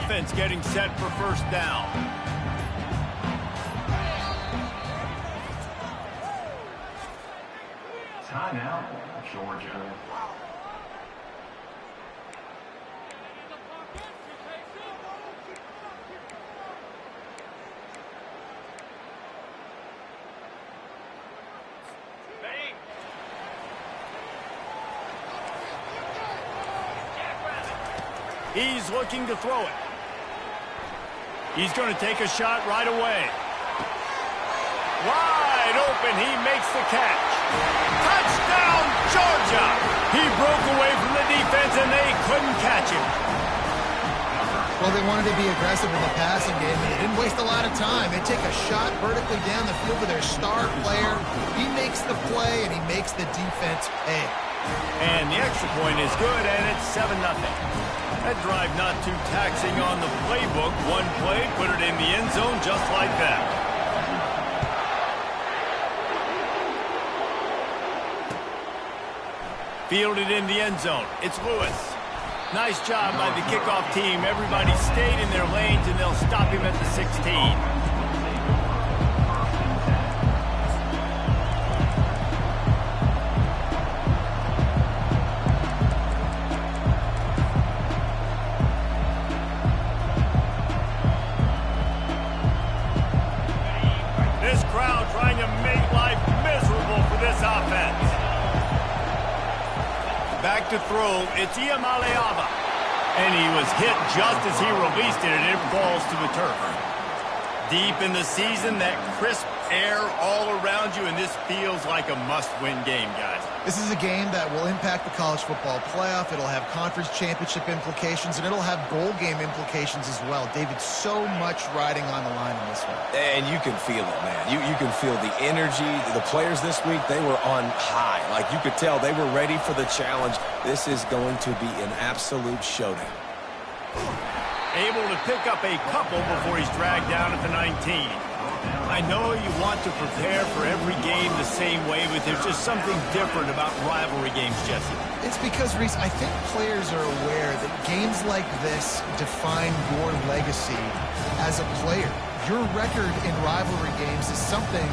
offense getting set for first down. Timeout, Georgia. He's looking to throw it. He's going to take a shot right away. Wide open, he makes the catch. Touchdown, Georgia! He broke away from the defense and they couldn't catch him. Well, they wanted to be aggressive in the passing game, and they didn't waste a lot of time. They take a shot vertically down the field with their star player. He makes the play, and he makes the defense pay. And the extra point is good, and it's 7-0. That drive not too taxing on the playbook. One play, put it in the end zone just like that. Fielded in the end zone. It's Lewis. Nice job by the kickoff team. Everybody stayed in their lanes, and they'll stop him at the 16. Back to throw, it's Iamaleava. And he was hit just as he released it, and it falls to the turf. Deep in the season, that crisp air all around you, and this feels like a must-win game, guys. This is a game that will impact the college football playoff. It'll have conference championship implications, and it'll have bowl game implications as well. David, so much riding on the line in this one. And you can feel it, man. You can feel the energy. The players this week, they were on high. Like, you could tell they were ready for the challenge. This is going to be an absolute showdown. Able to pick up a couple before he's dragged down at the 19. I know you want to prepare for every game the same way, but there's just something different about rivalry games, Jesse. It's because, Reese, I think players are aware that games like this define your legacy as a player. Your record in rivalry games is something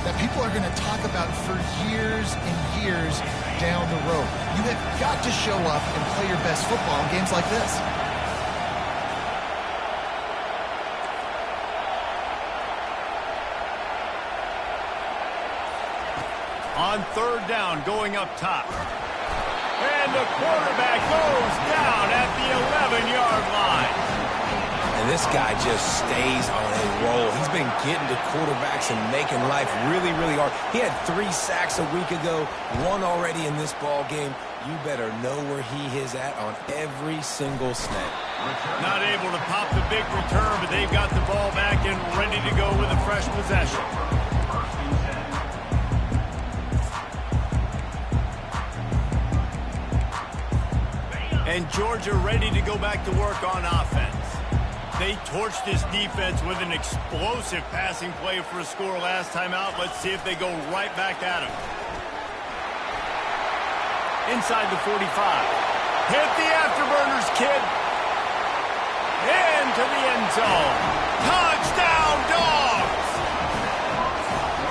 that people are going to talk about for years and years down the road. You have got to show up and play your best football in games like this. On third down, going up top. And the quarterback goes down at the 11-yard line. And this guy just stays on a roll. He's been getting to quarterbacks and making life really, really hard. He had 3 sacks a week ago, 1 already in this ball game. You better know where he is at on every single snap. Not able to pop the big return, but they've got the ball back and ready to go with a fresh possession. And Georgia ready to go back to work on offense. They torched this defense with an explosive passing play for a score last time out. Let's see if they go right back at him. Inside the 45. Hit the afterburners, kid. Into the end zone. Touchdown, Dogs!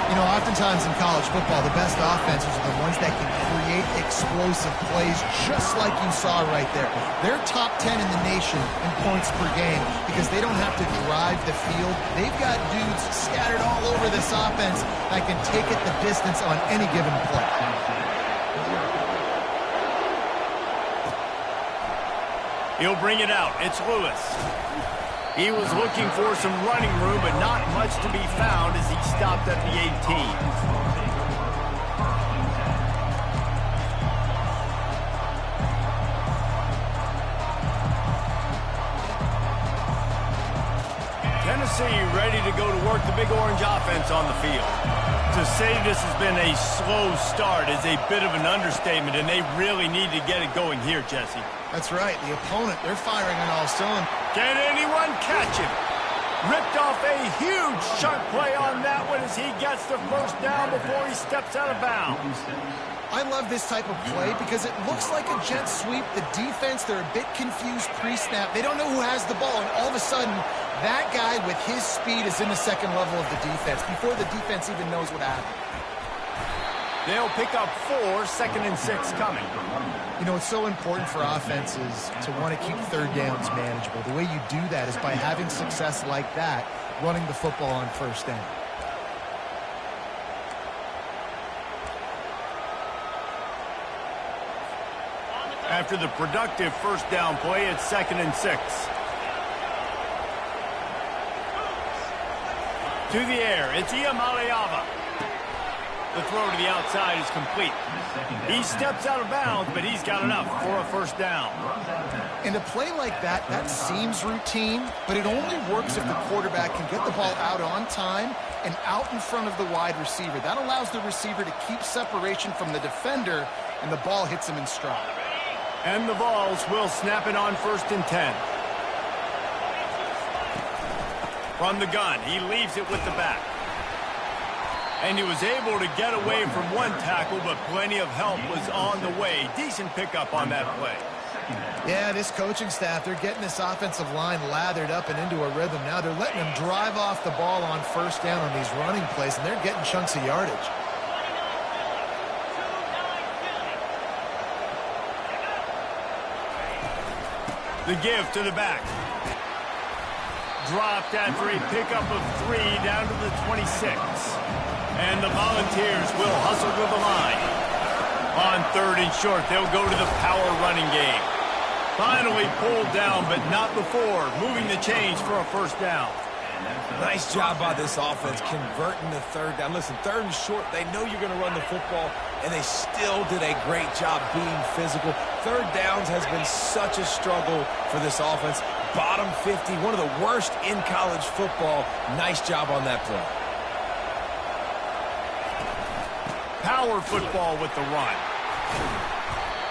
You know, oftentimes in college football, the best offenses are the ones that can create explosive plays, just like you saw right there. They're top 10 in the nation in points per game because they don't have to drive the field. They've got dudes scattered all over this offense that can take it the distance on any given play. He'll bring it out. It's Lewis. He was looking for some running room, but not much to be found as he stopped at the 18. Tennessee ready to go to work the Big Orange offense on the field. To say this has been a slow start is a bit of an understatement, and they really need to get it going here, Jesse. That's right. The opponent, they're firing on all cylinders. Can anyone catch him? Ripped off a huge chunk play on that one as he gets the first down before he steps out of bounds. I love this type of play because it looks like a jet sweep. The defense, they're a bit confused pre-snap. They don't know who has the ball, and all of a sudden, that guy with his speed is in the second level of the defense before the defense even knows what happened. They'll pick up 4, 2nd and 6 coming. You know, it's so important for offenses to want to keep third downs manageable. The way you do that is by having success like that, running the football on first down. After the productive first down play, it's 2nd and 6. To the air, it's Iamaleava. The throw to the outside is complete. He steps out of bounds, but he's got enough for a first down. In a play like that, that seems routine, but it only works if the quarterback can get the ball out on time and out in front of the wide receiver. That allows the receiver to keep separation from the defender, and the ball hits him in stride. And the Vols will snap it on 1st and 10. From the gun, he leaves it with the back. And he was able to get away from one tackle, but plenty of help was on the way. Decent pickup on that play. Yeah, this coaching staff, they're getting this offensive line lathered up and into a rhythm. Now they're letting them drive off the ball on first down on these running plays, and they're getting chunks of yardage. The give to the back. Dropped after a pickup of 3 down to the 26. And the Volunteers will hustle to the line. On 3rd and short, they'll go to the power running game. Finally pulled down, but not before moving the chains for a first down. Nice job by this offense converting the 3rd down. Listen, 3rd and short, they know you're going to run the football, and they still did a great job being physical. 3rd downs has been such a struggle for this offense. Bottom 50, one of the worst in college football. Nice job on that play. Power football with the run.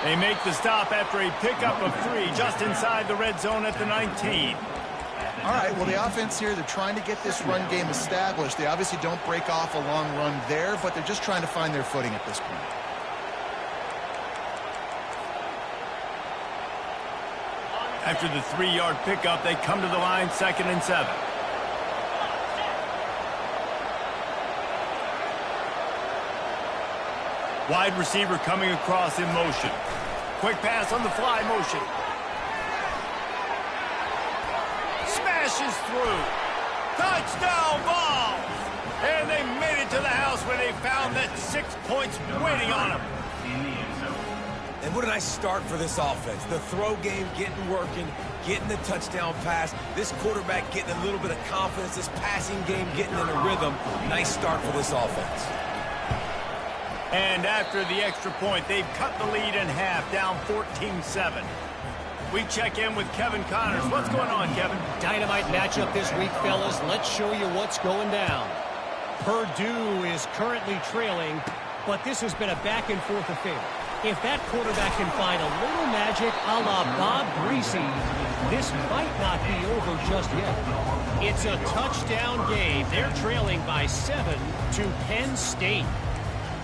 They make the stop after a pickup of 3 just inside the red zone at the 19. All right, well, the offense here, they're trying to get this run game established. They obviously don't break off a long run there, but they're just trying to find their footing at this point. After the 3-yard pickup, they come to the line 2nd and 7. Wide receiver coming across in motion. Quick pass on the fly motion. Smashes through. Touchdown Vols! And they made it to the house where they found that 6 points waiting on them. And what a nice start for this offense. The throw game getting working, getting the touchdown pass. This quarterback getting a little bit of confidence. This passing game getting in a rhythm. Nice start for this offense. And after the extra point, they've cut the lead in half, down 14-7. We check in with Kevin Connors. What's going on, Kevin? Dynamite matchup this week, fellas. Let's show you what's going down. Purdue is currently trailing, but this has been a back-and-forth affair. If that quarterback can find a little magic a la Bob Greasy, this might not be over just yet. It's a touchdown game. They're trailing by 7 to Penn State.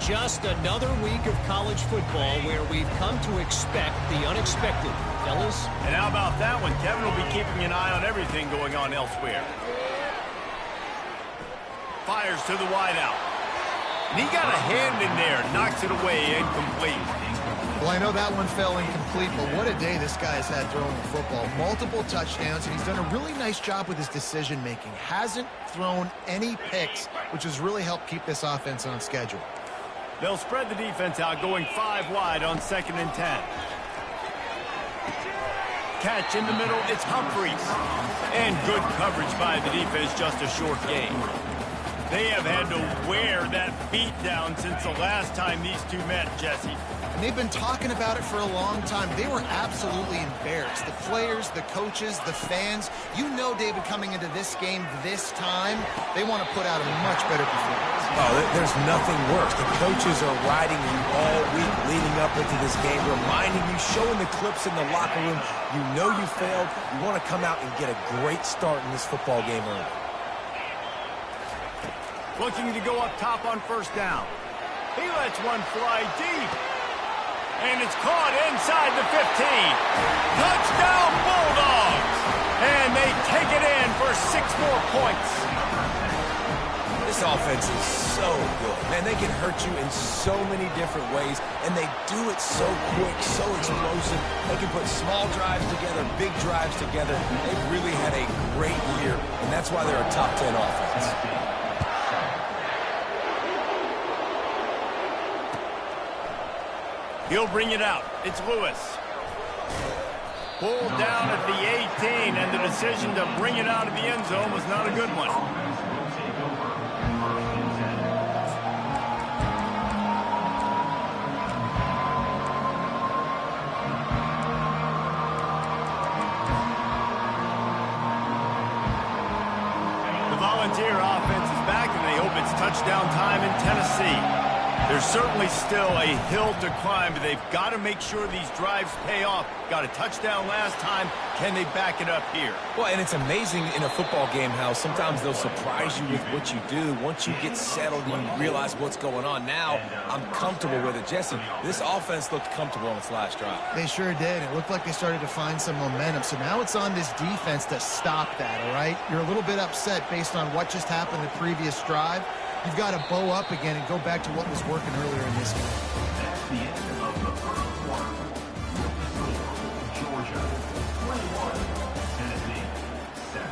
Just another week of college football where we've come to expect the unexpected, fellas. And how about that one? Kevin will be keeping an eye on everything going on elsewhere. Fires to the wideout. And he got a hand in there, knocks it away, incomplete. Well, I know that one fell incomplete, but what a day this guy has had throwing the football. Multiple touchdowns, and he's done a really nice job with his decision-making. Hasn't thrown any picks, which has really helped keep this offense on schedule. They'll spread the defense out, going 5 wide on 2nd and 10. Catch in the middle, it's Humphreys. And good coverage by the defense, just a short gain. They have had to wear that beat down since the last time these two met, Jesse. And they've been talking about it for a long time. They were absolutely embarrassed. The players, the coaches, the fans. You know, David, coming into this game this time, they want to put out a much better performance. Oh, there's nothing worse. The coaches are riding you all week leading up into this game, reminding you, showing the clips in the locker room. You know you failed. You want to come out and get a great start in this football game early. Looking to go up top on first down. He lets one fly deep. And it's caught inside the 15. Touchdown Bulldogs! And they take it in for 6 more points. This offense is so good. Man, they can hurt you in so many different ways, and they do it so quick, so explosive. They can put small drives together, big drives together. They've really had a great year, and that's why they're a top 10 offense. He'll bring it out. It's Lewis. Pulled down at the 18, and the decision to bring it out of the end zone was not a good one. The Volunteer offense is back, and they hope it's touchdown time in Tennessee. There's certainly still a hill to climb, but they've got to make sure these drives pay off. Got a touchdown last time. Can they back it up here? Well, and it's amazing in a football game how sometimes they'll surprise you with what you do. Once you get settled, you realize what's going on. Now, I'm comfortable with it. Jesse, this offense looked comfortable on its last drive. They sure did. It looked like they started to find some momentum. So now it's on this defense to stop that, all right? You're a little bit upset based on what just happened the previous drive. You've got to bow up again and go back to what was working earlier in this game. That's the end of the first quarter. Georgia 21, Tennessee 7.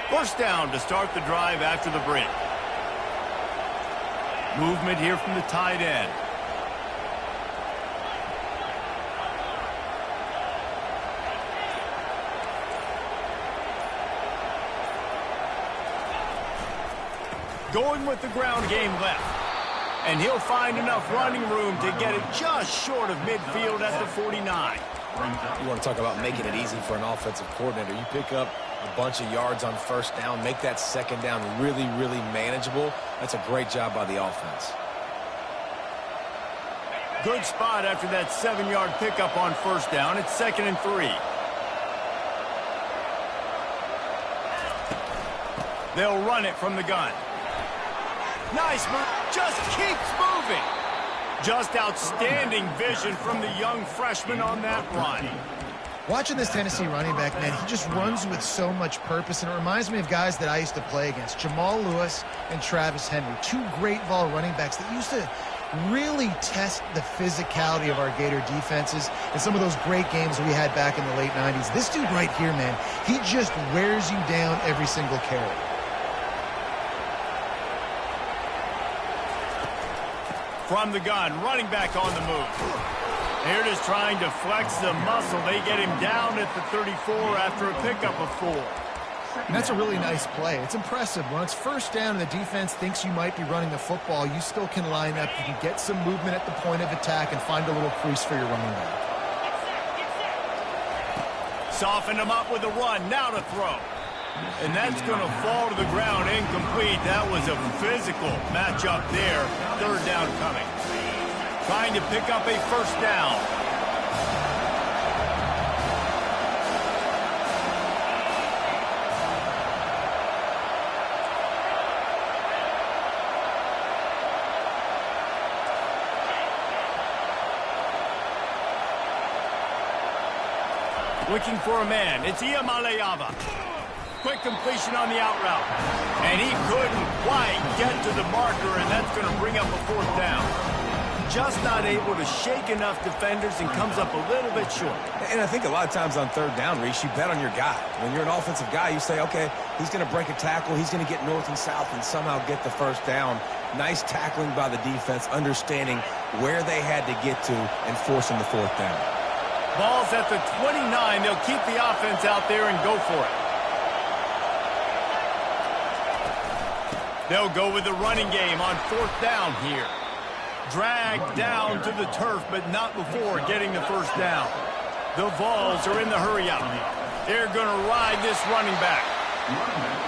First down to start the drive after the break. Movement here from the tight end. Going with the ground game left. And he'll find enough running room to get it just short of midfield at the 49. You want to talk about making it easy for an offensive coordinator. You pick up a bunch of yards on first down, make that second down really, really manageable. That's a great job by the offense. Good spot after that 7-yard pickup on first down. It's 2nd and 3. They'll run it from the gun. Nice move. Just keeps moving. Just outstanding vision from the young freshman on that run. Watching this Tennessee running back, man, he just runs with so much purpose, and it reminds me of guys that I used to play against, Jamal Lewis and Travis Henry, 2 great ball running backs that used to really test the physicality of our Gator defenses in some of those great games we had back in the late 90s. This dude right here, man, he just wears you down every single carry. From the gun, running back on the move. They're just trying to flex the muscle. They get him down at the 34 after a pickup of 4. And that's a really nice play. It's impressive. When it's first down and the defense thinks you might be running the football, you still can line up. You can get some movement at the point of attack and find a little crease for your running back. Soften him up with a run. Now to throw. And that's going to fall to the ground incomplete. That was a physical matchup there. 3rd down coming. Trying to pick up a first down. Looking for a man. It's Iamaleava. Quick completion on the out route. And he couldn't quite get to the marker, and that's going to bring up a 4th down. Just not able to shake enough defenders and comes up a little bit short. And I think a lot of times on 3rd down, Reese, you bet on your guy. When you're an offensive guy, you say, okay, he's going to break a tackle. He's going to get north and south and somehow get the first down. Nice tackling by the defense, understanding where they had to get to and forcing the 4th down. Ball's at the 29. They'll keep the offense out there and go for it. They'll go with the running game on 4th down here. Dragged down to the turf, but not before getting the first down. The Vols are in the hurry-up. They're going to ride this running back.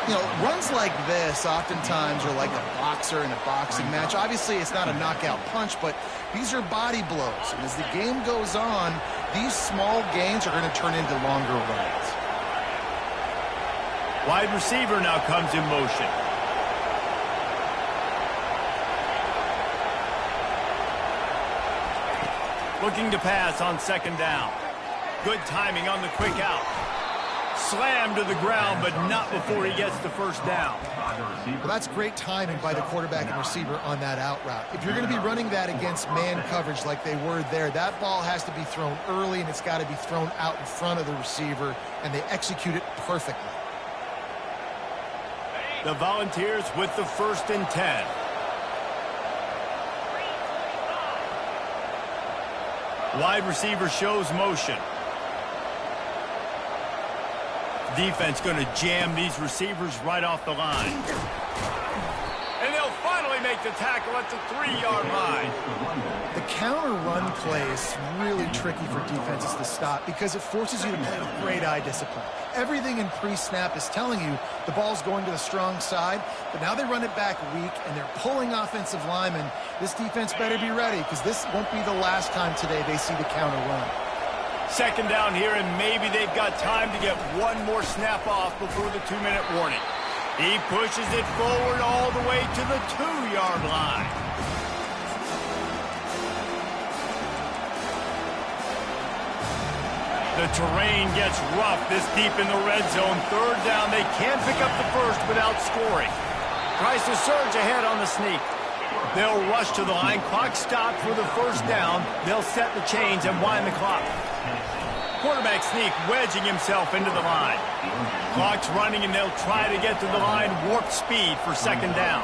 You know, runs like this oftentimes are like a boxer in a boxing match. Obviously, it's not a knockout punch, but these are body blows. And as the game goes on, these small gains are going to turn into longer runs. Wide receiver now comes in motion. Looking to pass on second down. Good timing on the quick out. Slammed to the ground, but not before he gets the first down. Well, that's great timing by the quarterback and receiver on that out route. If you're going to be running that against man coverage like they were there, that ball has to be thrown early, and it's got to be thrown out in front of the receiver, and they execute it perfectly. The Volunteers with the 1st and 10. Wide receiver shows motion. Defense going to jam these receivers right off the line. And they'll finally make the tackle at the 3-yard line. The counter run play is really tricky for defenses to stop because it forces you to play with great eye discipline. Everything in pre-snap is telling you the ball's going to the strong side, but now they run it back weak and they're pulling offensive linemen. This defense better be ready because this won't be the last time today they see the counter run. Second down here, and maybe they've got time to get one more snap off before the 2-minute warning. He pushes it forward all the way to the 2-yard line. The terrain gets rough this deep in the red zone. Third down, they can't pick up the first without scoring. Tries to surge ahead on the sneak. They'll rush to the line. Clock stopped for the first down. They'll set the chains and wind the clock. Quarterback sneak wedging himself into the line. Clock's running, and they'll try to get to the line warp speed for second down.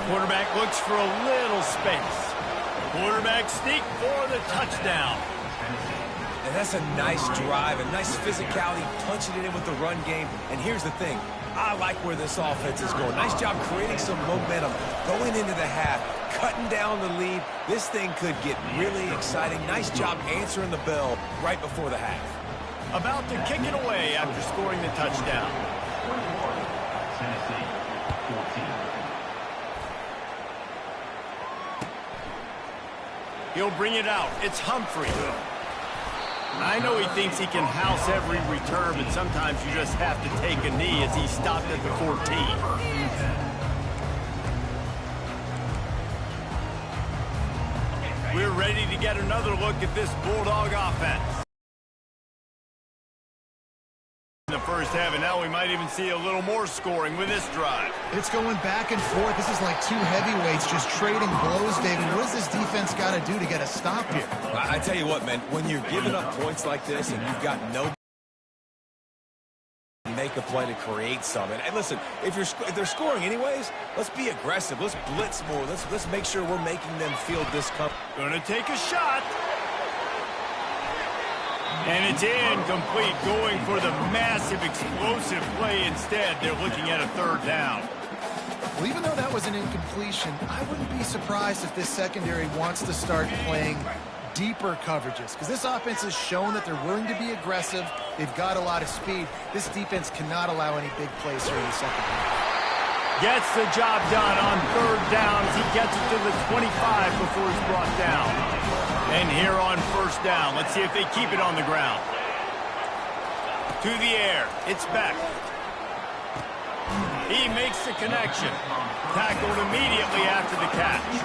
Quarterback looks for a little space. Quarterback sneak for the touchdown. And that's a nice drive, a nice physicality, punching it in with the run game. And here's the thing. I like where this offense is going. Nice job creating some momentum, going into the half, cutting down the lead. This thing could get really exciting. Nice job answering the bell right before the half. About to kick it away after scoring the touchdown. Tennessee, 14. He'll bring it out. It's Humphrey. I know he thinks he can house every return, but sometimes you just have to take a knee as he stopped at the 14. We're ready to get another look at this Bulldog offense. In the first half, and now we might even see a little more scoring with this drive. It's going back and forth. This is like two heavyweights just trading blows, David. What does this defense got to do to get a stop here? I tell you what, man, when you're giving up points like this and you've got no make a play to create something. And listen, if they're scoring anyways, let's be aggressive. Let's blitz more. Let's make sure we're making them feel discomfort. Gonna take a shot. And it's incomplete, going for the massive explosive play instead. They're looking at a third down. Well, even though that was an incompletion, I wouldn't be surprised if this secondary wants to start playing deeper coverages, because this offense has shown that they're willing to be aggressive. They've got a lot of speed. This defense cannot allow any big plays here in the second half. Gets the job done on third down as he gets it to the 25 before he's brought down. And here on first down, let's see if they keep it on the ground. To the air, it's Beck. He makes the connection. Tackled immediately after the catch.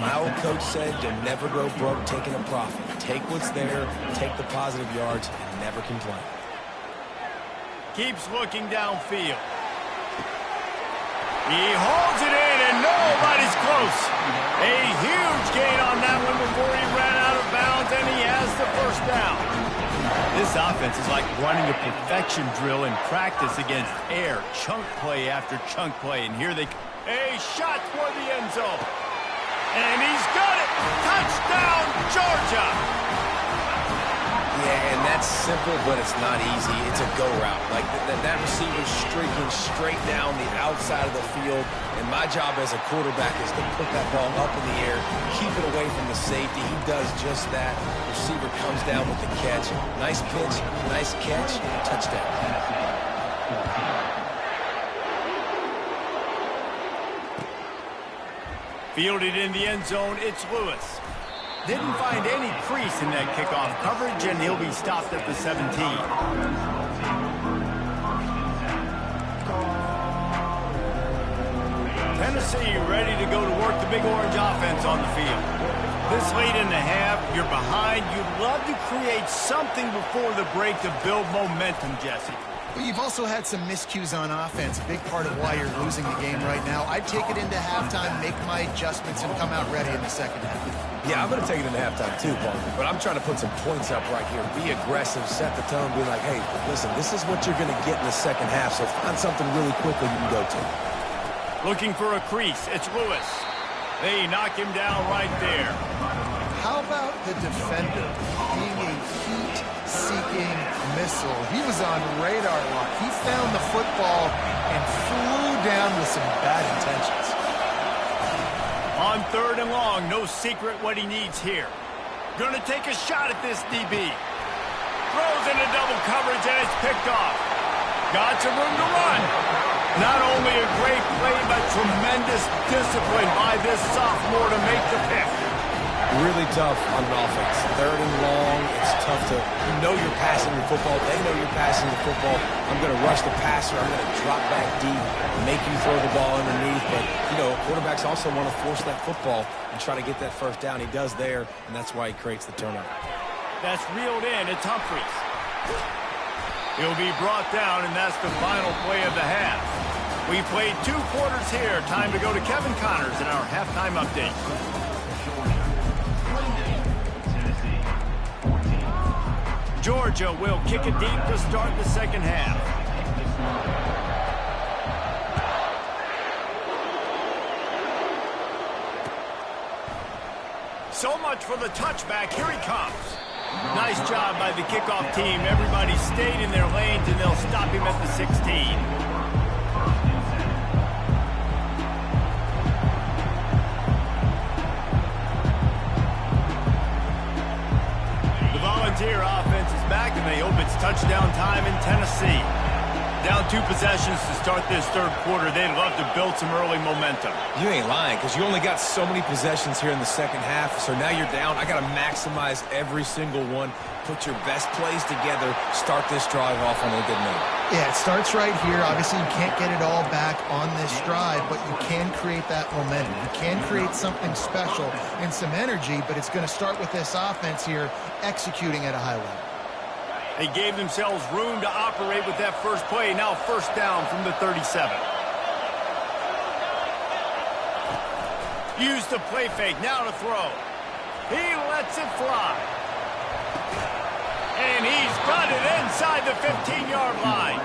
My old coach said you'll never go broke taking a profit. Take what's there, take the positive yards, and never complain. Keeps looking downfield. He holds it in, and nobody's close. A huge gain on that one before he ran out of bounds, and he has the first down. This offense is like running a perfection drill in practice against air. Chunk play after chunk play, and here they come. A shot toward the end zone. And he's got it. Touchdown, Georgia. Yeah, and that's simple, but it's not easy. It's a go route. Like that receiver's streaking straight down the outside of the field, and my job as a quarterback is to put that ball up in the air, keep it away from the safety. He does just that. Receiver comes down with the catch. Nice pitch, nice catch, touchdown. Fielded in the end zone, it's Lewis. Didn't find any crease in that kickoff coverage, and he'll be stopped at the 17. Tennessee ready to go to work the Big Orange offense on the field. This late in the half, you're behind. You'd love to create something before the break to build momentum, Jesse. Well, you've also had some miscues on offense, a big part of why you're losing the game right now. I'd take it into halftime, make my adjustments, and come out ready in the second half. Yeah, I'm going to take it into halftime too, Paul. But I'm trying to put some points up right here. Be aggressive, set the tone, be like, hey, listen, this is what you're going to get in the second half, so find something really quickly you can go to. Looking for a crease. It's Lewis. They knock him down right there. How about the defender being a heat-seeking missile? He was on radar lock. He found the football and flew down with some bad intentions. On 3rd and long, no secret what he needs here. Gonna take a shot at this DB. Throws into double coverage and it's picked off. Got some room to run. Not only a great play, but tremendous discipline by this sophomore to make the pick. Really tough on offense. 3rd and long, it's tough to, you know you're passing the football. They know you're passing the football. I'm going to rush the passer. I'm going to drop back deep, make you throw the ball underneath. But, you know, quarterbacks also want to force that football and try to get that first down. He does there, and that's why he creates the turnover. That's reeled in. It's Humphries. He'll be brought down, and that's the final play of the half. We played 2 quarters here. Time to go to Kevin Connors in our halftime update. Georgia will kick it deep to start the second half. So much for the touchback. Here he comes. Nice job by the kickoff team. Everybody stayed in their lanes, and they'll stop him at the 16. Volunteer offense is back, and they hope it's touchdown time in Tennessee. Down 2 possessions to start this 3rd quarter. They'd love to build some early momentum. You ain't lying, because you only got so many possessions here in the second half, so now you're down. I got to maximize every single one, put your best plays together, start this drive off on a good note. Yeah, it starts right here. Obviously, you can't get it all back on this drive, but you can create that momentum. You can create something special and some energy, but it's going to start with this offense here executing at a high level. They gave themselves room to operate with that first play. Now 1st down from the 37. Use the play fake. Now to throw. He lets it fly. And he's got it inside the 15-yard line.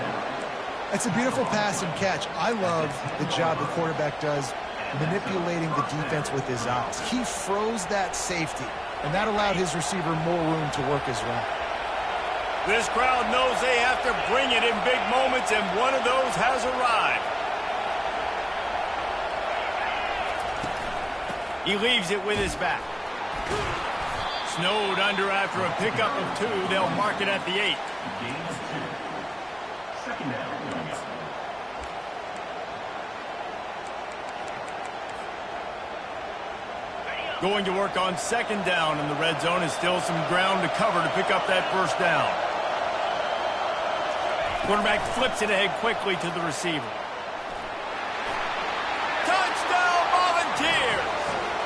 It's a beautiful pass and catch. I love the job the quarterback does manipulating the defense with his eyes. He froze that safety, and that allowed his receiver more room to work his route. This crowd knows they have to bring it in big moments, and one of those has arrived. He leaves it with his back. Snowed under after a pickup of 2. They'll mark it at the 8. Second down. Going to work on 2nd down in the red zone, and still some ground to cover to pick up that 1st down. Quarterback flips it ahead quickly to the receiver. Touchdown, Volunteers!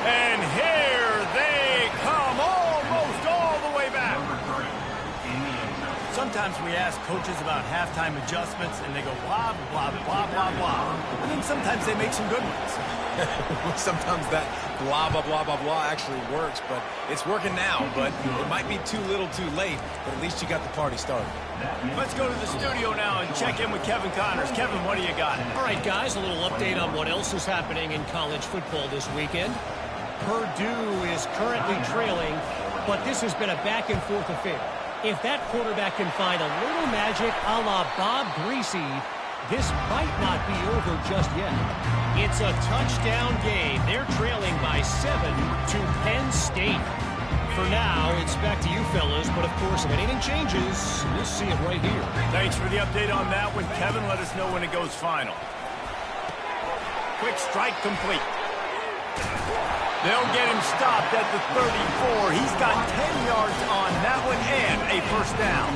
And here they come, almost all the way back. Sometimes we ask coaches about halftime adjustments, and they go blah, blah, blah, blah, blah. And then sometimes they make some good ones. Sometimes that blah, blah, blah, blah, blah actually works, but it's working now. But it might be too little too late, but at least you got the party started. Let's go to the studio now and check in with Kevin Connors. Kevin, what do you got? All right, guys, a little update on what else is happening in college football this weekend. Purdue is currently trailing, but this has been a back-and-forth affair. If that quarterback can find a little magic a la Bob Greasy, this might not be over just yet. It's a touchdown game. They're trailing by 7 to Penn State. For now, it's back to you fellas, but of course, if anything changes, you'll see it right here. Thanks for the update on that one, Kevin. Let us know when it goes final. Quick strike complete. They'll get him stopped at the 34. He's got 10 yards on that one and a first down.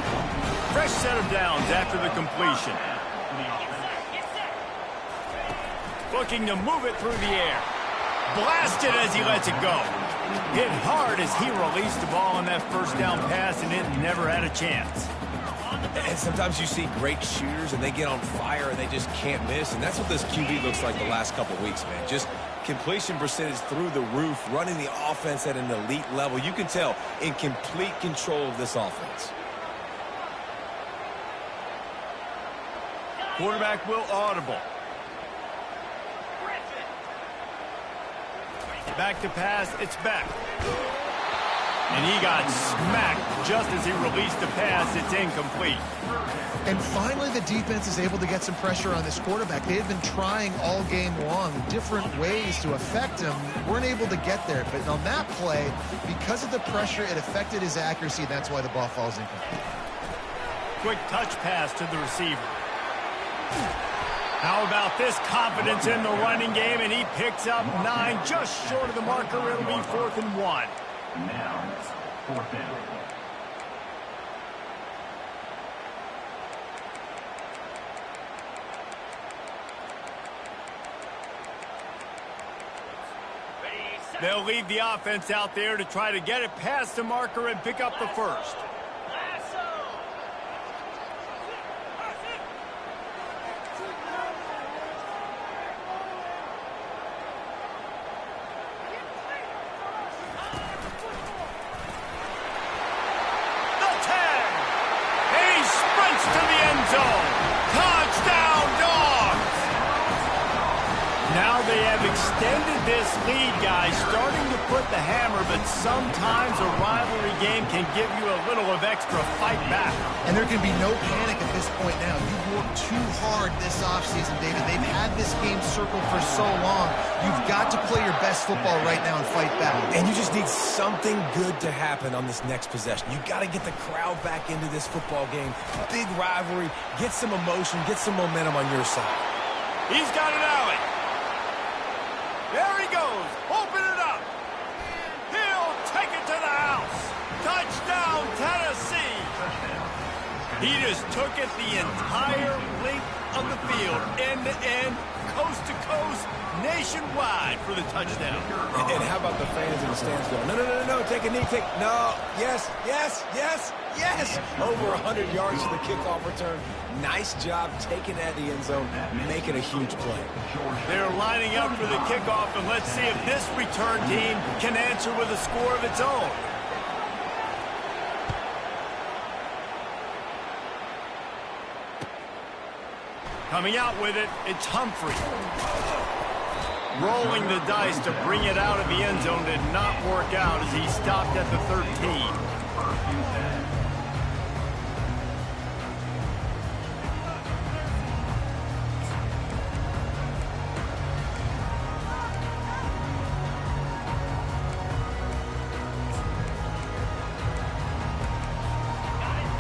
Fresh set of downs after the completion. Looking to move it through the air. Blasted as he lets it go. Hit hard as he released the ball on that first down pass, and it never had a chance. And sometimes you see great shooters, and they get on fire, and they just can't miss. And that's what this QB looks like the last couple of weeks, man. Just completion percentage through the roof, running the offense at an elite level. You can tell in complete control of this offense. Quarterback will audible. Back to pass, it's back. And he got smacked just as he released the pass. It's incomplete. And finally, the defense is able to get some pressure on this quarterback. They had been trying all game long different ways to affect him. Weren't able to get there. But on that play, because of the pressure, it affected his accuracy. That's why the ball falls incomplete. Quick touch pass to the receiver. How about this confidence in the running game? And he picks up 9, just short of the marker. It'll be 4th and 1. Now it's 4th down. They'll leave the offense out there to try to get it past the marker and pick up the first. Extended this lead, guys, starting to put the hammer, but sometimes a rivalry game can give you a little of extra fight back. And there can be no panic at this point now. You've worked too hard this offseason, David. They've had this game circled for so long. You've got to play your best football right now and fight back. And you just need something good to happen on this next possession. You got to get the crowd back into this football game. Big rivalry. Get some emotion. Get some momentum on your side. He's got an alley. There he goes. Open it up. He'll take it to the house. Touchdown, Tennessee. He just took it the entire length of the field, end to end, coast to coast, nationwide for the touchdown. And how about the fans in the stands going, no, no, no, no, take a knee, no, yes, yes, yes, yes. Over 100 yards to the kickoff return. Nice job taking it out of the end zone, making a huge play. They're lining up for the kickoff, and let's see if this return team can answer with a score of its own. Coming out with it, it's Humphrey. Rolling the dice to bring it out of the end zone did not work out as he stopped at the 13.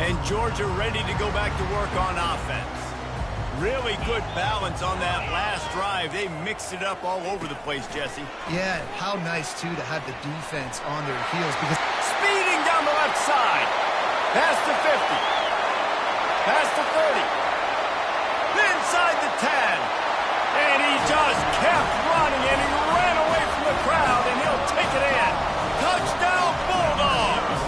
And Georgia ready to go back to work on offense. Really good balance on that last drive. They mixed it up all over the place, Jesse. Yeah, how nice, too, to have the defense on their heels. Because speeding down the left side. Past the 50. Past the 30. Inside the 10. And he just kept running, and he ran away from the crowd, and he'll take it in. Touchdown, Bulldogs.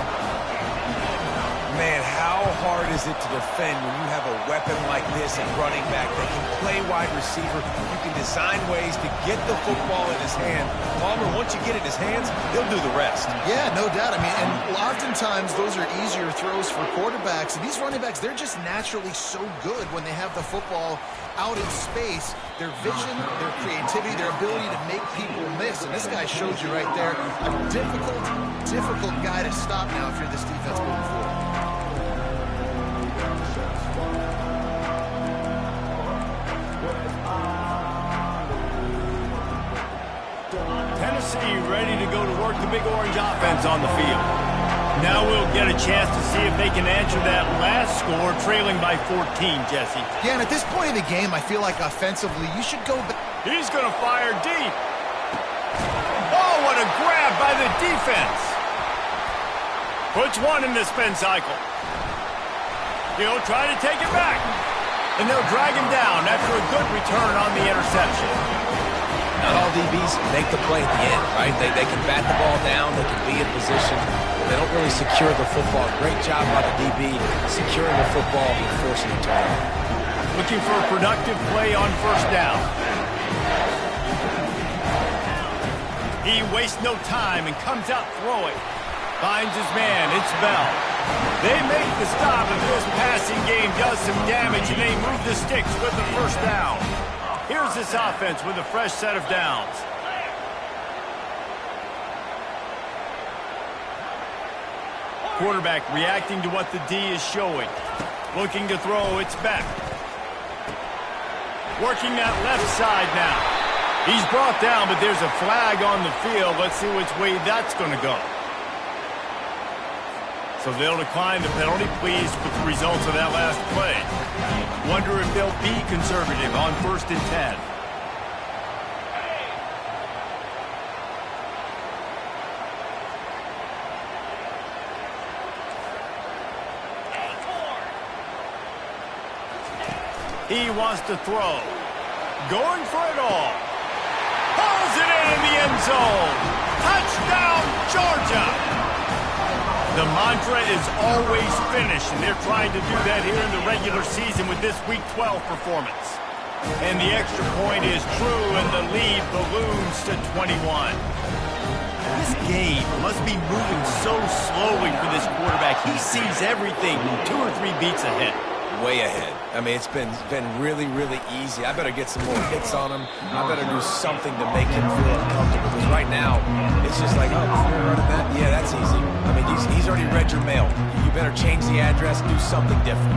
Man, how hard is it to defend when you have a weapon like this at running back that can play wide receiver? You can design ways to get the football in his hand. Palmer, once you get it in his hands, he'll do the rest. Yeah, no doubt. I mean, and oftentimes those are easier throws for quarterbacks. And these running backs, they're just naturally so good when they have the football out in space. Their vision, their creativity, their ability to make people miss. And this guy showed you right there, a difficult guy to stop now if you're this defense moving forward. see ready to go to work the Big Orange offense on the field. Now we'll get a chance to see if they can answer that last score, trailing by 14, Jesse. Yeah, and at this point in the game, I feel like offensively, you should go back. He's going to fire deep. Oh, what a grab by the defense. Puts one in the spin cycle. He'll try to take it back. And they'll drag him down after a good return on the interception. Not all DBs make the play at the end, right? They can bat the ball down, they can be in position. They don't really secure the football. Great job by the DB securing the football and forcing the turnover. Looking for a productive play on first down. He wastes no time and comes out throwing. Finds his man. It's Bell. They make the stop, and this passing game does some damage, and they move the sticks with the first down. Here's this offense with a fresh set of downs. Quarterback reacting to what the D is showing. Looking to throw. It's back. Working that left side now. He's brought down, but there's a flag on the field. Let's see which way that's going to go. So they'll decline the penalty, pleased with the results of that last play. Wonder if they'll be conservative on 1st and 10. He wants to throw. Going for it all. Pulls it in the end zone. Touchdown, Georgia. The mantra is always finish, and they're trying to do that here in the regular season with this Week 12 performance. And the extra point is true, and the lead balloons to 21. This game must be moving so slowly for this quarterback. He sees everything 2 or 3 beats ahead. Way ahead. I mean, it's been really, really easy. I better get some more hits on him. I better do something to make him feel uncomfortable. Because right now, it's just like, oh, you're running that? Yeah, that's easy. I mean, he's already read your mail. You better change the address, do something different.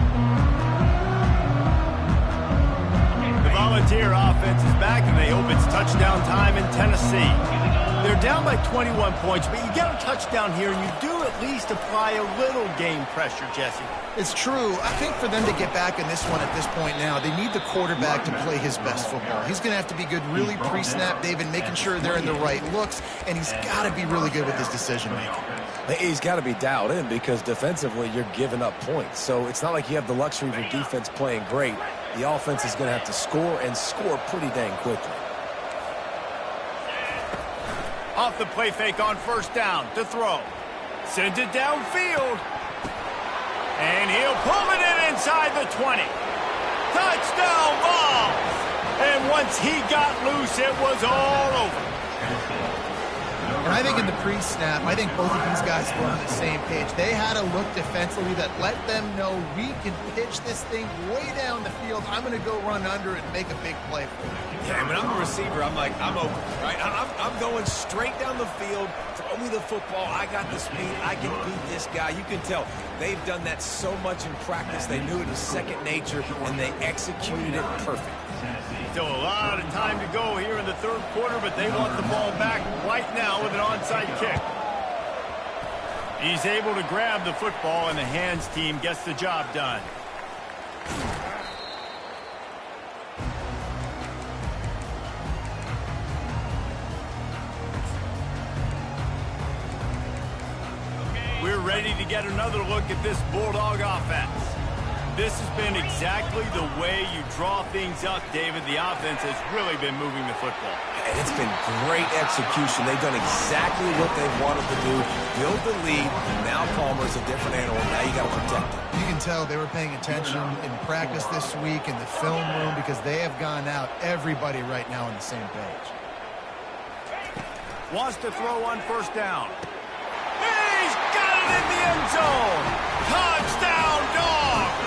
The Volunteer offense is back, and they hope it's touchdown time in Tennessee. They're down by 21 points, but you get a touchdown here, and you do at least apply a little game pressure, Jesse. It's true. I think for them to get back in this one at this point now, they need the quarterback to play his best football. He's going to have to be good really pre-snap, David, making sure they're in the right looks, and he's got to be really good with his decision-making. He's got to be dialed in because defensively you're giving up points. So it's not like you have the luxury of your defense playing great. The offense is going to have to score and score pretty dang quickly. Off the play fake on first down to throw. Sends it downfield. And he'll pull it in inside the 20. Touchdown ball. And once he got loose, it was all over. And I think in the pre-snap, I think both of these guys were on the same page. They had a look defensively that let them know we can pitch this thing way down the field. I'm going to go run under it and make a big play for it. Yeah, when I'm the receiver, I'm like, I'm open, right? I'm going straight down the field. Throw me the football. I got the speed. I can beat this guy. You can tell they've done that so much in practice. They knew it was second nature, and they executed it perfect. Still a lot of time to go here in the third quarter, but they want the ball back right now with an onside kick. He's able to grab the football, and the hands team gets the job done. We're ready to get another look at this Bulldog offense. This has been exactly the way you draw things up, David. The offense has really been moving the football. And it's been great execution. They've done exactly what they wanted to do. Build the lead. Now Palmer's a different animal. Now you got to protect him. You can tell they were paying attention in practice this week in the film room because they have gone out, everybody right now on the same page. Wants to throw on first down. He's got it in the end zone. Touchdown, Dogs!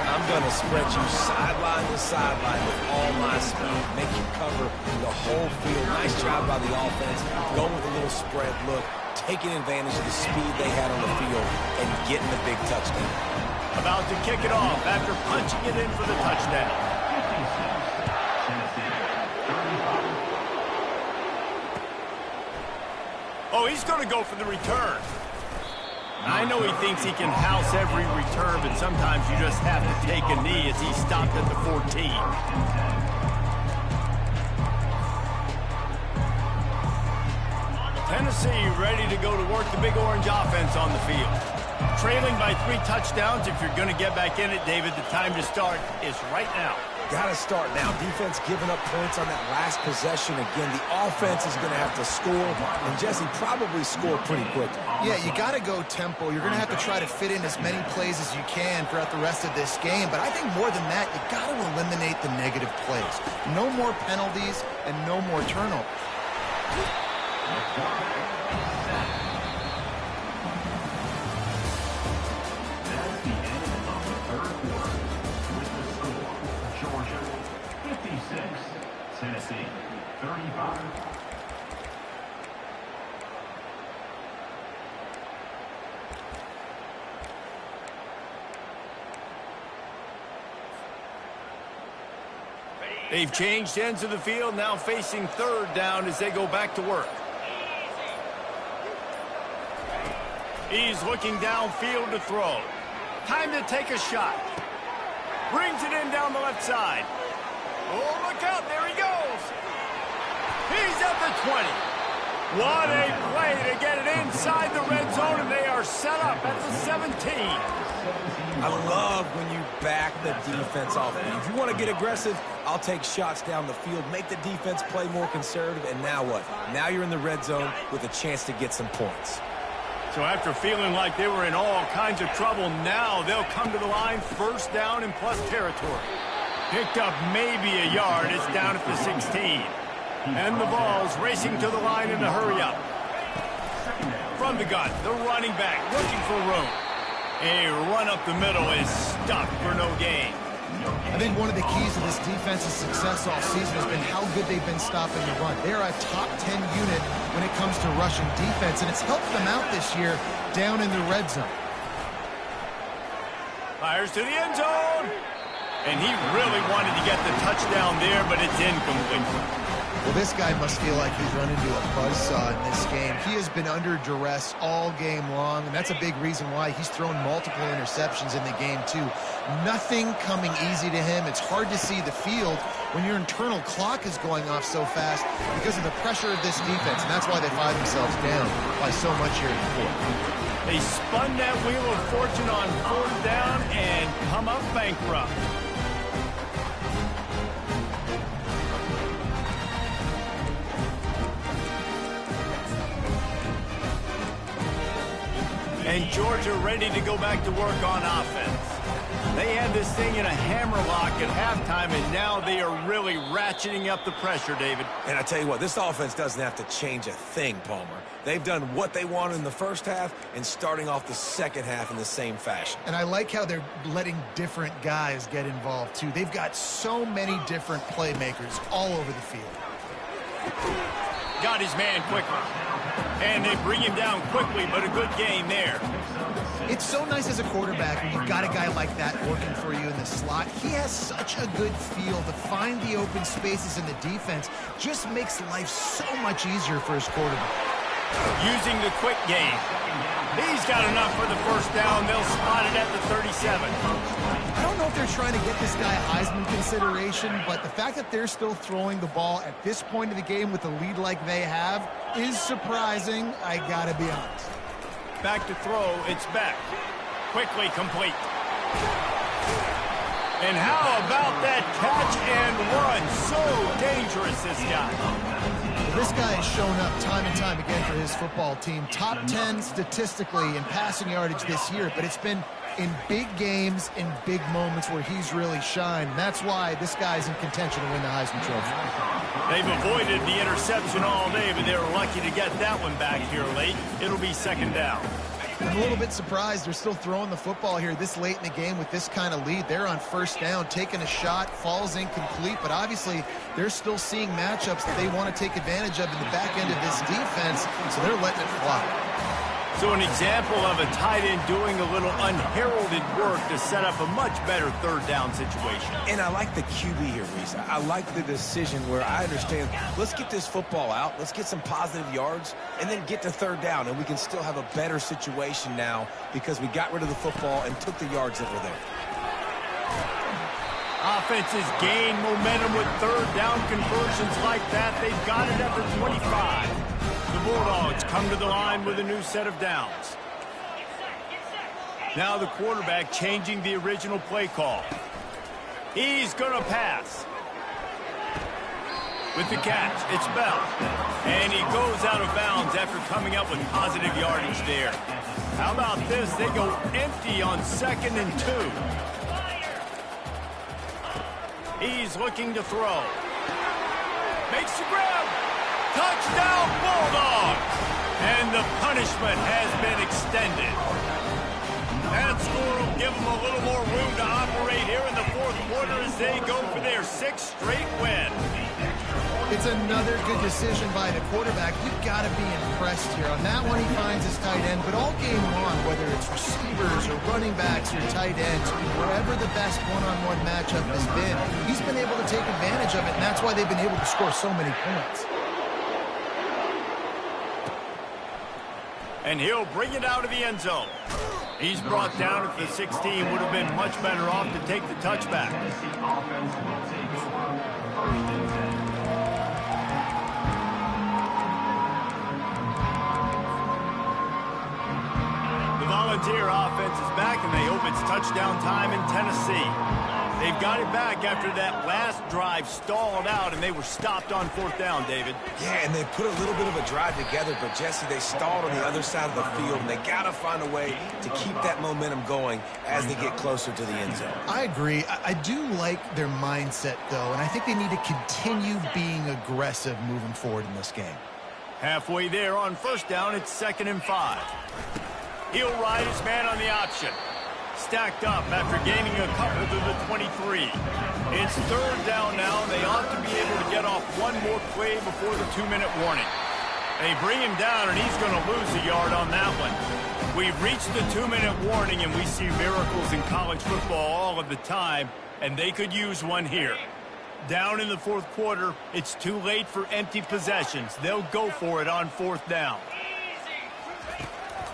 I'm going to spread you sideline to sideline with all my speed, make you cover the whole field. Nice job by the offense, going with a little spread look, taking advantage of the speed they had on the field and getting the big touchdown. About to kick it off after punching it in for the touchdown. Oh, he's going to go for the return. I know he thinks he can house every return, but sometimes you just have to take a knee as he stopped at the 14. Tennessee ready to go to work the Big Orange offense on the field. Trailing by 3 touchdowns. If you're going to get back in it, David, the time to start is right now. Got to start now. Defense giving up points on that last possession. Again, the offense is going to have to score, and Jesse probably score pretty quickly. Yeah, you got to go tempo. You're going to have to try to fit in as many plays as you can throughout the rest of this game. But I think more than that, you got to eliminate the negative plays. No more penalties and no more turnovers. That's the end of the third quarter. With the score, Georgia 56, Tennessee 35. They've changed ends of the field, now facing third down as they go back to work. He's looking downfield to throw. Time to take a shot. Brings it in down the left side. Oh, look out, there he goes. He's at the 20. What a play to get it inside the red zone, and they are set up at the 17. I love when you back the defense off. If you want to get aggressive, I'll take shots down the field, make the defense play more conservative, and now what? Now you're in the red zone with a chance to get some points. So after feeling like they were in all kinds of trouble, now they'll come to the line, first down and plus territory. Picked up maybe a yard. It's down at the 16. And the ball's racing to the line in a hurry up. From the gun, the running back looking for room. A run up the middle is stuck for no gain. I think one of the keys to this defense's success all season has been how good they've been stopping the run. They're a top 10 unit when it comes to rushing defense, and it's helped them out this year down in the red zone. Fires to the end zone. And he really wanted to get the touchdown there, but it's incomplete. Well, this guy must feel like he's run into a buzzsaw in this game. He has been under duress all game long, and that's a big reason why he's thrown multiple interceptions in the game, too. Nothing coming easy to him. It's hard to see the field when your internal clock is going off so fast because of the pressure of this defense, and that's why they find themselves down by so much here in the fourth. They spun that wheel of fortune on fourth down and come up bankrupt. And Georgia ready to go back to work on offense. They had this thing in a hammerlock at halftime, and now they are really ratcheting up the pressure, David. And I tell you what, this offense doesn't have to change a thing, Palmer. They've done what they wanted in the first half and starting off the second half in the same fashion. And I like how they're letting different guys get involved, too. They've got so many different playmakers all over the field. Got his man quickly. And they bring him down quickly, but a good game there. It's so nice as a quarterback when you've got a guy like that working for you in the slot. He has such a good feel to find the open spaces in the defense. Just makes life so much easier for his quarterback. Using the quick game. He's got enough for the first down. They'll spot it at the 37. I don't know if they're trying to get this guy Heisman consideration, but the fact that they're still throwing the ball at this point of the game with a lead like they have is surprising, I gotta be honest. Back to throw, it's back. Quickly complete. And how about that catch and run? So dangerous, this guy. This guy has shown up time and time again for his football team. Top 10 statistically in passing yardage this year, but it's been in big games, in big moments where he's really shined. That's why this guy's in contention to win the Heisman Trophy. They've avoided the interception all day, but they were lucky to get that one back here late. It'll be second down. I'm a little bit surprised they're still throwing the football here this late in the game with this kind of lead. They're on first down, taking a shot, falls incomplete, but obviously they're still seeing matchups that they want to take advantage of in the back end of this defense, so they're letting it fly. So an example of a tight end doing a little unheralded work to set up a much better third down situation. And I like the QB here, Reese. I like the decision where I understand, let's get this football out, let's get some positive yards, and then get to third down, and we can still have a better situation now because we got rid of the football and took the yards that were there. Offenses gain momentum with third down conversions like that. They've got it at the 25. The Bulldogs come to the line with a new set of downs. Now the quarterback changing the original play call. He's going to pass. With the catch, it's Bell. And he goes out of bounds after coming up with positive yardage there. How about this? They go empty on 2nd and 2. He's looking to throw. Makes the grab. Touchdown, Bulldogs! And the punishment has been extended. That score will give them a little more room to operate here in the fourth quarter as they go for their 6th straight win. It's another good decision by the quarterback. You've got to be impressed here. On that one, he finds his tight end, but all game long, whether it's receivers or running backs or tight ends, wherever the best one-on-one matchup has been, he's been able to take advantage of it, and that's why they've been able to score so many points. And he'll bring it out of the end zone. He's brought down at the 16. Would have been much better off to take the touchback. The Volunteer offense is back, and they hope it's touchdown time in Tennessee. They've got it back after that last drive stalled out, and they were stopped on 4th down, David. Yeah, and they put a little bit of a drive together, but, Jesse, they stalled on the other side of the field, and they got to find a way to keep that momentum going as they get closer to the end zone. I agree. I do like their mindset, though, and I think they need to continue being aggressive moving forward in this game. Halfway there on 1st down, it's 2nd and 5. He'll ride his man on the option. Stacked up after gaining a couple to the 23. It's 3rd down now, and they ought to be able to get off one more play before the 2-minute warning. They bring him down, and he's going to lose a yard on that one. We've reached the 2-minute warning, and we see miracles in college football all of the time, and they could use one here. Down in the 4th quarter, it's too late for empty possessions. They'll go for it on 4th down.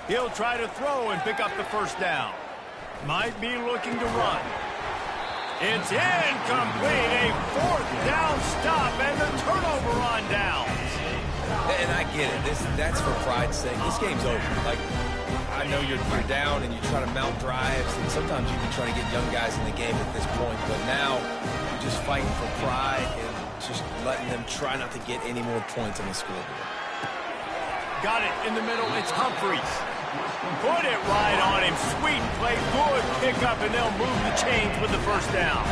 He'll try to throw and pick up the 1st down. Might be looking to run. It's incomplete. A 4th down stop and the turnover on downs. And I get it. That's for pride's sake. This game's over. Like, I know you're down and you try to mount drives, and sometimes you can try to get young guys in the game at this point, but now you're just fighting for pride and just letting them try not to get any more points on the scoreboard. Got it in the middle. It's Humphreys. Put it right on him. Sweet play. Good pickup, and they'll move the chains with the 1st down.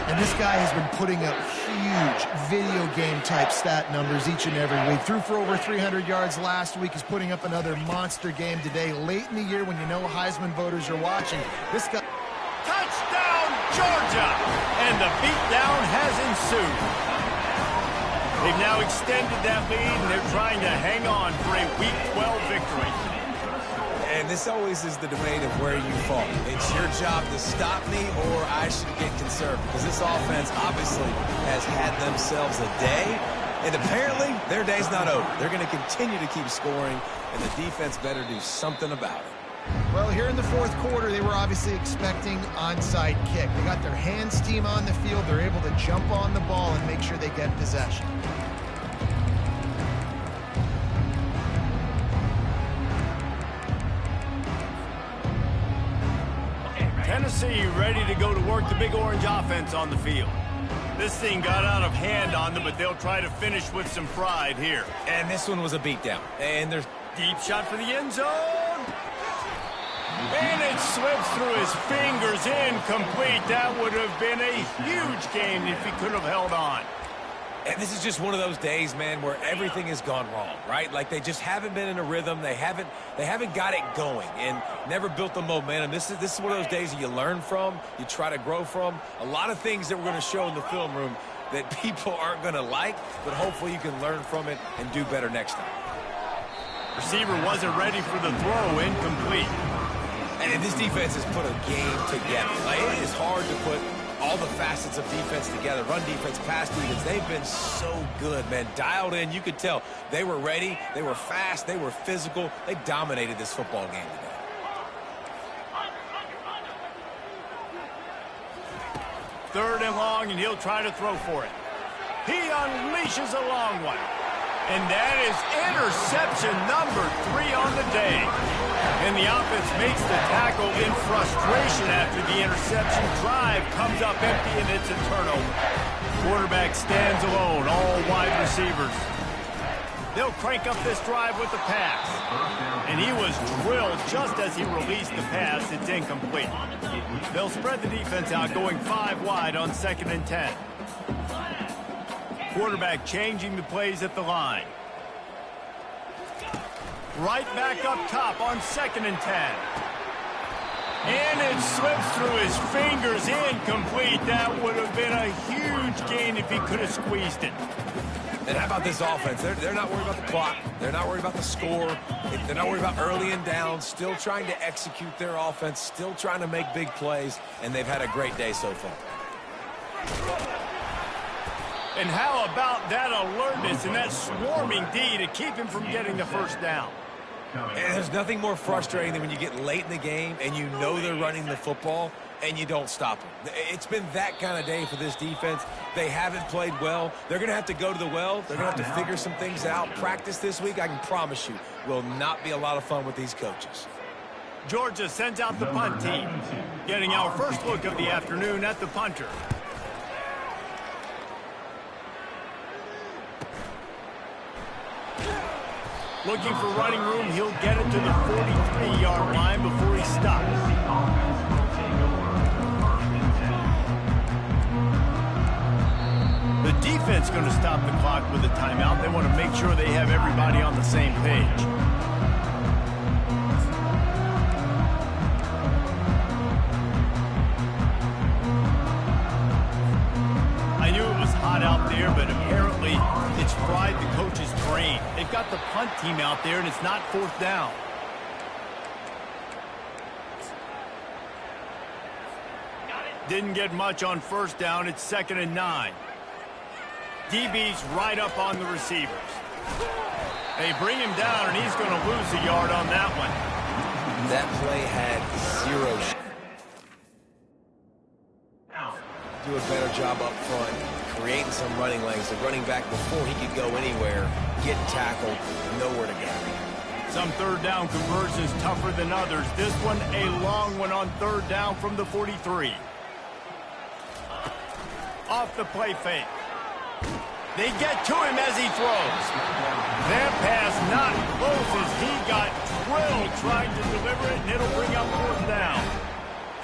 And this guy has been putting up huge video game-type stat numbers each and every week. Threw for over 300 yards last week. He's putting up another monster game today. Late in the year when you know Heisman voters are watching, this guy... Touchdown, Georgia! And the beatdown has ensued. They've now extended that lead, and they're trying to hang on for a Week 12 victory. And this always is the debate of where you fall. It's your job to stop me, or I should get conservative. Because this offense obviously has had themselves a day, and apparently their day's not over. They're going to continue to keep scoring, and the defense better do something about it. Well, here in the 4th quarter, they were obviously expecting onside kick. They got their hands team on the field. They're able to jump on the ball and make sure they get possession. Tennessee ready to go to work the Big Orange offense on the field. This thing got out of hand on them, but they'll try to finish with some pride here. And this one was a beatdown. And there's deep shot for the end zone. And it slips through his fingers, incomplete. That would have been a huge gain if he could have held on. And this is just one of those days, man, where everything has gone wrong, right? Like they just haven't been in a rhythm. They haven't got it going and never built the momentum. This is one of those days that you learn from, you try to grow from. A lot of things that we're going to show in the film room that people aren't going to like, but hopefully you can learn from it and do better next time. Receiver wasn't ready for the throw, incomplete. And this defense has put a game together. Like, it is hard to put all the facets of defense together. Run defense, pass defense, they've been so good, man. Dialed in, you could tell. They were ready, they were fast, they were physical. They dominated this football game today. Third and long, and he'll try to throw for it. He unleashes a long one. And that is interception number 3 on the day. And the offense makes the tackle in frustration after the interception. Drive comes up empty, and it's a turnover. Quarterback stands alone, all wide receivers. They'll crank up this drive with the pass. And he was drilled just as he released the pass. It's incomplete. They'll spread the defense out, going 5 wide on 2nd and 10. Quarterback changing the plays at the line. Right back up top on 2nd and 10. And it slips through his fingers, incomplete. That would have been a huge gain if he could have squeezed it. And how about this offense? They're not worried about the clock. They're not worried about the score. They're not worried about early and down. Still trying to execute their offense. Still trying to make big plays. And they've had a great day so far. And how about that alertness and that swarming D to keep him from getting the first down? And there's nothing more frustrating than when you get late in the game and you know they're running the football and you don't stop them. It's been that kind of day for this defense. They haven't played well. They're going to have to go to the well. They're going to have to figure some things out. Practice this week, I can promise you, will not be a lot of fun with these coaches. Georgia sends out the punt team, getting our first look of the afternoon at the punter. Looking for running room, he'll get it to the 43-yard line before he stops. The defense going to stop the clock with a timeout. They want to make sure they have everybody on the same page. I knew it was hot out there, but apparently it's fried the coach's brain. They've got the punt team out there, and it's not 4th down. Didn't get much on 1st down. It's 2nd and 9. DB's right up on the receivers. They bring him down, and he's going to lose a yard on that one. That play had 0 shots. Do a better job up front, creating some running lanes. The running back, before he could go anywhere, getting tackled, nowhere to go. Some 3rd down conversions tougher than others. This one, a long one on 3rd down from the 43. Off the play fake. They get to him as he throws. That pass not close as he got drilled trying to deliver it, and it'll bring up 4th down.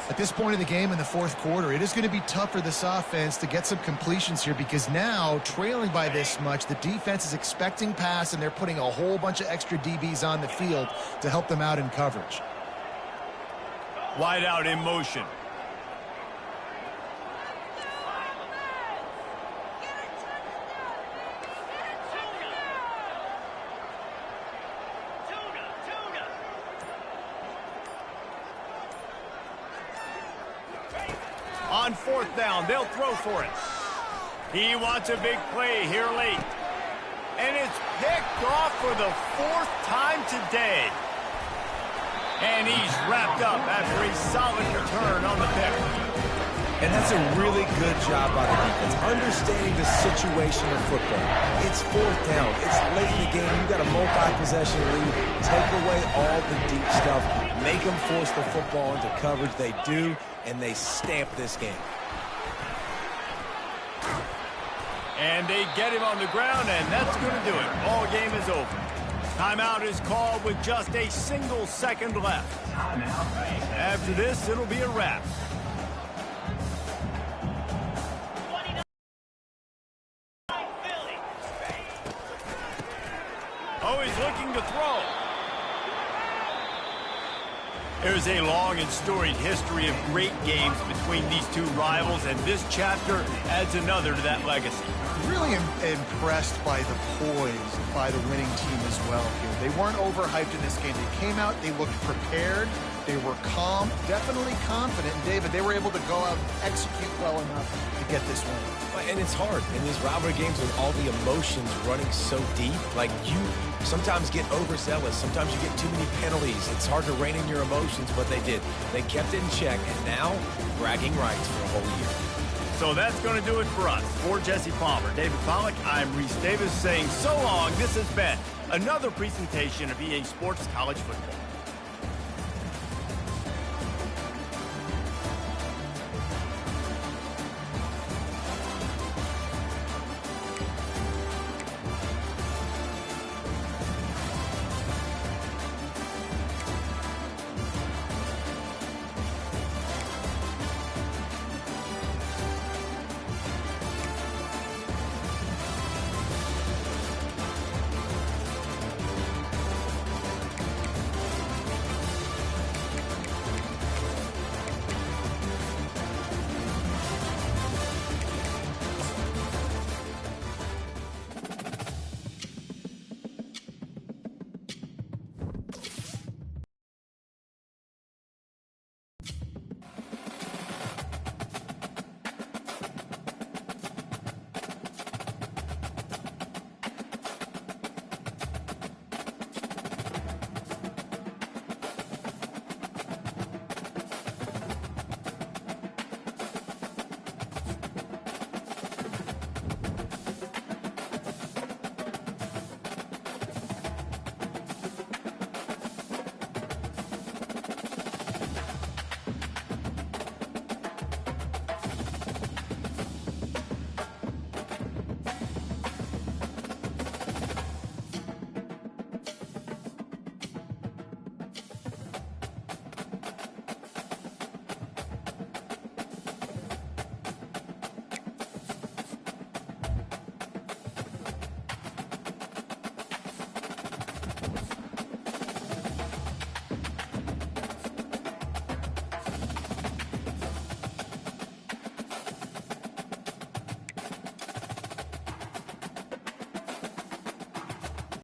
At this point of the game in the 4th quarter, it is going to be tough for this offense to get some completions here because now, trailing by this much, the defense is expecting pass, and they're putting a whole bunch of extra DBs on the field to help them out in coverage. Wide out in motion. On 4th down, they'll throw for it. He wants a big play here late. And it's picked off for the 4th time today. And he's wrapped up after a solid return on the pick. And that's a really good job by the defense, understanding the situation of football. It's 4th down. It's late in the game. You've got a multi-possession lead. Take away all the deep stuff. Make them force the football into coverage. They do, and they stamp this game. And they get him on the ground, and that's going to do it. Ball game is over. Timeout is called with just a single second left. After this, it'll be a wrap. Oh, he's looking to throw. There's a long and storied history of great games between these two rivals, and this chapter adds another to that legacy. Really impressed by the poise by the winning team as well here. They weren't overhyped in this game. They came out, they looked prepared, they were calm, definitely confident. And David, they were able to go out and execute well enough to get this win. And it's hard in these rivalry games with all the emotions running so deep. Like, you sometimes get overzealous. Sometimes you get too many penalties. It's hard to rein in your emotions, but they did. They kept it in check, and now bragging rights for a whole year. So that's going to do it for us. For Jesse Palmer, David Pollack, I'm Reese Davis saying so long. This has been another presentation of EA Sports College Football.